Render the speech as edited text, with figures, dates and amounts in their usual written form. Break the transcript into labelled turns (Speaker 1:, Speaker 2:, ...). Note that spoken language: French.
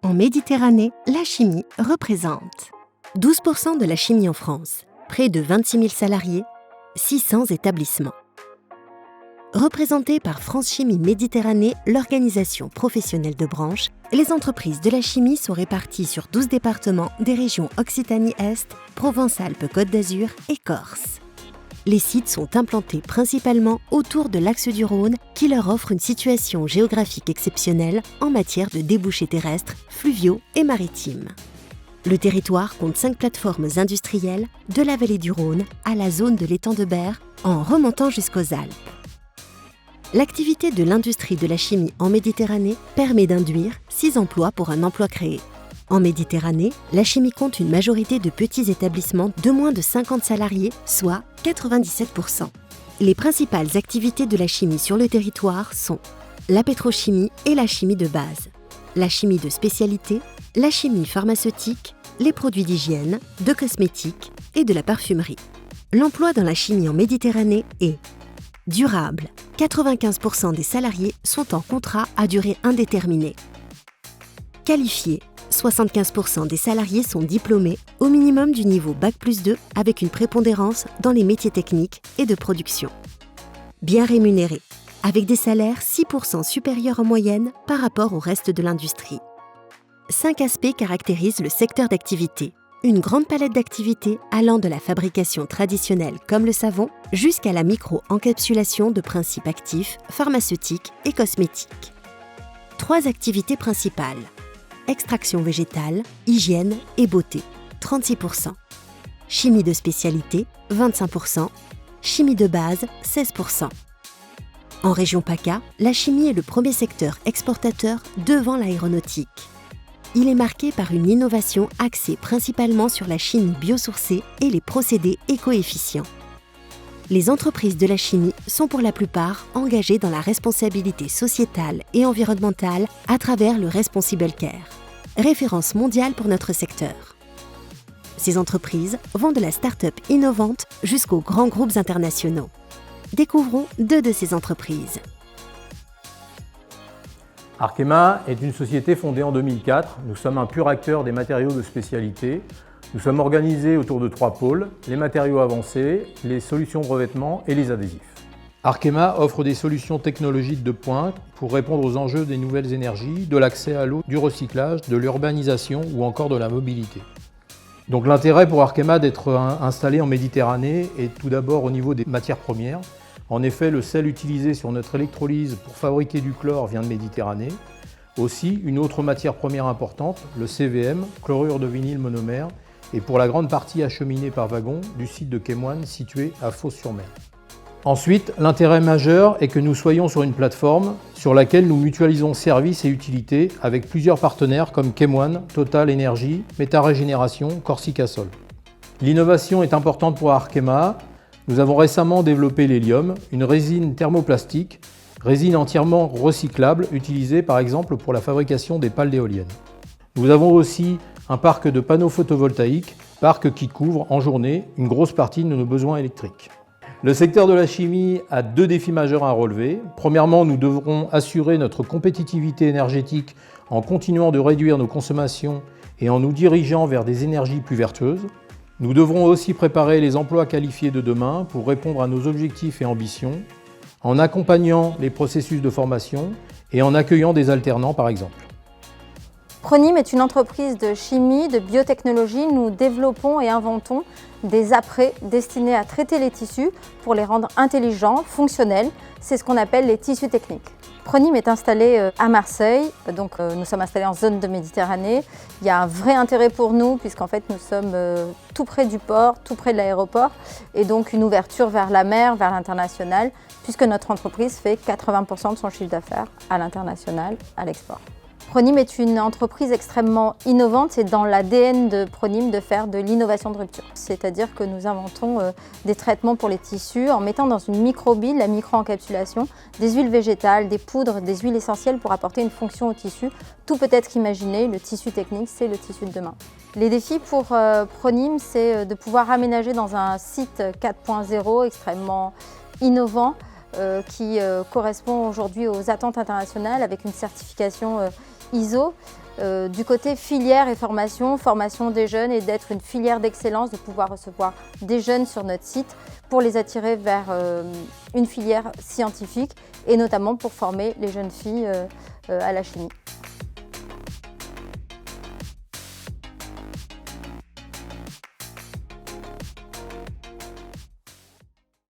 Speaker 1: En Méditerranée, la chimie représente 12% de la chimie en France, près de 26 000 salariés, 600 établissements. Représentée par France Chimie Méditerranée, l'organisation professionnelle de branche, les entreprises de la chimie sont réparties sur 12 départements des régions Occitanie-Est, Provence-Alpes-Côte d'Azur et Corse. Les sites sont implantés principalement autour de l'axe du Rhône qui leur offre une situation géographique exceptionnelle en matière de débouchés terrestres, fluviaux et maritimes. Le territoire compte 5 plateformes industrielles, de la vallée du Rhône à la zone de l'étang de Berre, en remontant jusqu'aux Alpes. L'activité de l'industrie de la chimie en Méditerranée permet d'induire 6 emplois pour un emploi créé. En Méditerranée, la chimie compte une majorité de petits établissements de moins de 50 salariés, soit 97%. Les principales activités de la chimie sur le territoire sont la pétrochimie et la chimie de base, la chimie de spécialité, la chimie pharmaceutique, les produits d'hygiène, de cosmétiques et de la parfumerie. L'emploi dans la chimie en Méditerranée est durable. 95% des salariés sont en contrat à durée indéterminée. Qualifié. 75% des salariés sont diplômés au minimum du niveau Bac+2 avec une prépondérance dans les métiers techniques et de production. Bien rémunérés, avec des salaires 6% supérieurs en moyenne par rapport au reste de l'industrie. 5 aspects caractérisent le secteur d'activité. Une grande palette d'activités allant de la fabrication traditionnelle comme le savon jusqu'à la micro-encapsulation de principes actifs, pharmaceutiques et cosmétiques. 3 activités principales. Extraction végétale, hygiène et beauté, 36%. Chimie de spécialité, 25%. Chimie de base, 16%. En région PACA, la chimie est le premier secteur exportateur devant l'aéronautique. Il est marqué par une innovation axée principalement sur la chimie biosourcée et les procédés éco-efficients. Les entreprises de la chimie sont pour la plupart engagées dans la responsabilité sociétale et environnementale à travers le Responsible Care, référence mondiale pour notre secteur. Ces entreprises vont de la start-up innovante jusqu'aux grands groupes internationaux. Découvrons 2 de ces entreprises.
Speaker 2: Arkema est une société fondée en 2004. Nous sommes un pur acteur des matériaux de spécialité. Nous sommes organisés autour de 3 pôles, les matériaux avancés, les solutions de revêtement et les adhésifs. Arkema offre des solutions technologiques de pointe pour répondre aux enjeux des nouvelles énergies, de l'accès à l'eau, du recyclage, de l'urbanisation ou encore de la mobilité. Donc l'intérêt pour Arkema d'être installé en Méditerranée est tout d'abord au niveau des matières premières. En effet, le sel utilisé sur notre électrolyse pour fabriquer du chlore vient de Méditerranée. Aussi, une autre matière première importante, le CVM, chlorure de vinyle monomère, est pour la grande partie acheminé par wagon du site de Chemoine situé à Fos-sur-Mer. Ensuite, l'intérêt majeur est que nous soyons sur une plateforme sur laquelle nous mutualisons services et utilités avec plusieurs partenaires comme Chemoine, Total Énergie, Méta-Régénération, Corsica Sol. L'innovation est importante pour Arkema. Nous avons récemment développé l'hélium, une résine thermoplastique, résine entièrement recyclable utilisée par exemple pour la fabrication des pales d'éoliennes. Nous avons aussi un parc de panneaux photovoltaïques, parc qui couvre en journée une grosse partie de nos besoins électriques. Le secteur de la chimie a 2 défis majeurs à relever. Premièrement, nous devrons assurer notre compétitivité énergétique en continuant de réduire nos consommations et en nous dirigeant vers des énergies plus vertueuses. Nous devrons aussi préparer les emplois qualifiés de demain pour répondre à nos objectifs et ambitions, en accompagnant les processus de formation et en accueillant des alternants par exemple.
Speaker 3: Pronim est une entreprise de chimie, de biotechnologie. Nous développons et inventons des apprêts destinés à traiter les tissus pour les rendre intelligents, fonctionnels. C'est ce qu'on appelle les tissus techniques. Pronim est installé à Marseille, donc nous sommes installés en zone de Méditerranée. Il y a un vrai intérêt pour nous puisqu'en fait nous sommes tout près du port, tout près de l'aéroport et donc une ouverture vers la mer, vers l'international puisque notre entreprise fait 80% de son chiffre d'affaires à l'international, à l'export. Pronim est une entreprise extrêmement innovante. C'est dans l'ADN de Pronim de faire de l'innovation de rupture. C'est-à-dire que nous inventons des traitements pour les tissus en mettant dans une microbile, la micro-encapsulation, des huiles végétales, des poudres, des huiles essentielles pour apporter une fonction au tissu. Tout peut être imaginé, le tissu technique, c'est le tissu de demain. Les défis pour Pronim, c'est de pouvoir aménager dans un site 4.0 extrêmement innovant, qui correspond aujourd'hui aux attentes internationales avec une certification ISO du côté filière et formation des jeunes et d'être une filière d'excellence, de pouvoir recevoir des jeunes sur notre site pour les attirer vers une filière scientifique et notamment pour former les jeunes filles à la chimie.